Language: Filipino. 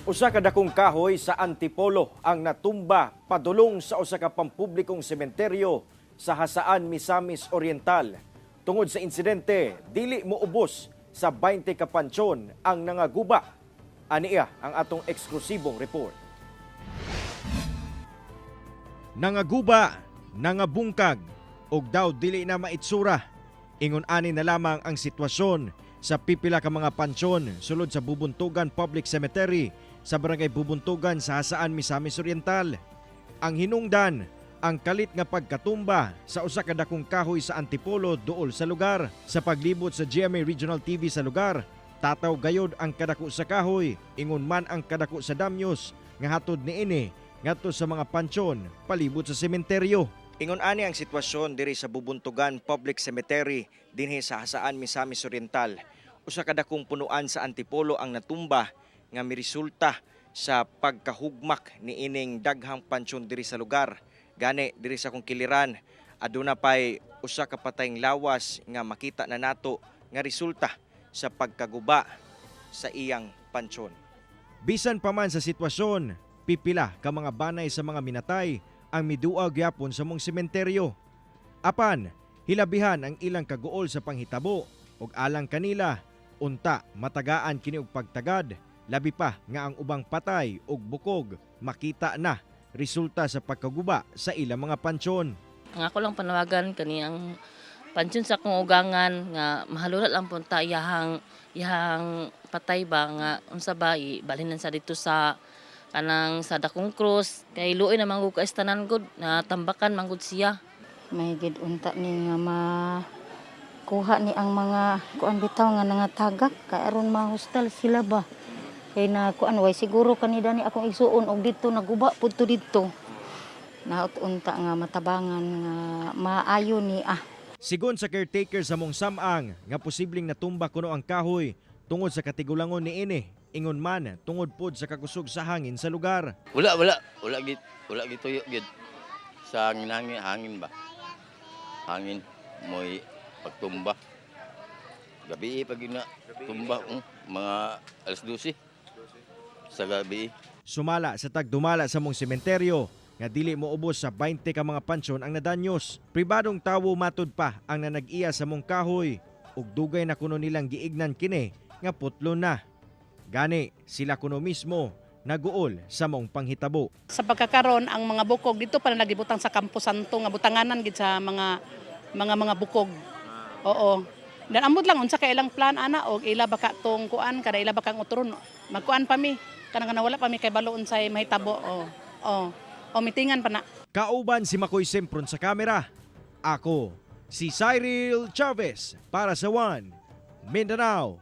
Usa ka dakong kahoy sa Antipolo ang natumba padulong sa usa ka pampublikong sementeryo sa Hasaan, Misamis Oriental. Tungod sa insidente, dili moubos sa 20 ka pansyon ang nangaguba. Aniya ang atong eksklusibong report. Nangaguba, nangabungkag, ug daw dili na maitsura. Ingon ani na lamang ang sitwasyon sa pipila ka mga pansyon sulod sa Bubuntugan Public Cemetery sa Barangay Bubuntugan sa Hasaan, Misamis Oriental. Ang hinungdan, ang kalit nga pagkatumba sa usa ka dakong kahoy sa Antipolo duol sa lugar. Sa paglibot sa GMA Regional TV sa lugar, tataw gayod ang kadako sa kahoy, ingon man ang kadako sa damyos nga hatod niini ngadto sa mga pansyon palibot sa sementeryo. Ingon ani ang sitwasyon diri sa Bubuntugan Public Cemetery dinhi sa Hasaan, Misamis Oriental. Usa ka dakong punuan sa Antipolo ang natumba nga miresulta sa pagkahugmak ni ining daghang pansyon diri sa lugar. Gani diri sa kong kiliran, aduna pay usa ka patayng lawas nga makita na nato nga resulta sa pagkaguba sa iyang pansyon. Bisan pa man sa sitwasyon, pipila ka mga banay sa mga minatay ang miduag yapon sa mong sementeryo. Apan, hilabihan ang ilang kaguol sa panghitabo ug alang kanila, unta matagaan kini og pagtagad, labi pa nga ang ubang patay ug bukog makita na resulta sa pagkaguba sa ilang mga pansyon. Ang ako lang panawagan kaniyang pansyon sa akong ugangan nga mahalulat lang punta iyahang patay ba nga unsa ba balhin sa dito sa kanang sa dakong cross kay luoy na manggug kaistanan gud na tambakan manggud siya. May gid unta ni nga kuha ni ang mga kuan bitaw nga nangatagak kay aron ma-hostel sila ba. Kay na kuan way siguro kanida ni akong isuon og dito naguba pudto dito. Naot unta nga matabangan nga maayo ni Sigon sa caretaker sa mong samang nga posibleng natumba kuno ang kahoy tungod sa katigulangon ni ini. Ingon man tungod pod sa kakusog sa hangin sa lugar. Wala gid tuyo gid. Sa hangin ba? Hangin moy pagtumba. Gabi pag na tumba mga alas 12 sa gabi. Sumala sa tagdumala sa mong sementeryo nga dili moubos sa 20 ka mga pansyon ang nadanyos. Pribadong tawo matud pa ang nanag-iya sa mong kahoy ug dugay na kuno nilang giignan kini nga putlo na. Gani sila kuno mismo naguol sa mong panghitabo. Sa pagkakaron ang mga bukog dito pa na nagibutang sa Campo Santo nga butanganan gid sa mga bukog. Oo. Dan ambot lang unsa kay ilang plan ana og ila baka tong kuan kada ila bakang uturon. Magkuan pa mi kanang nawala pa mi kay balo unsay mahitabo. O mitingan pa na. Kauban si Makoy Sempron sa kamera. Ako si Cyril Chavez para sa One Mindanao.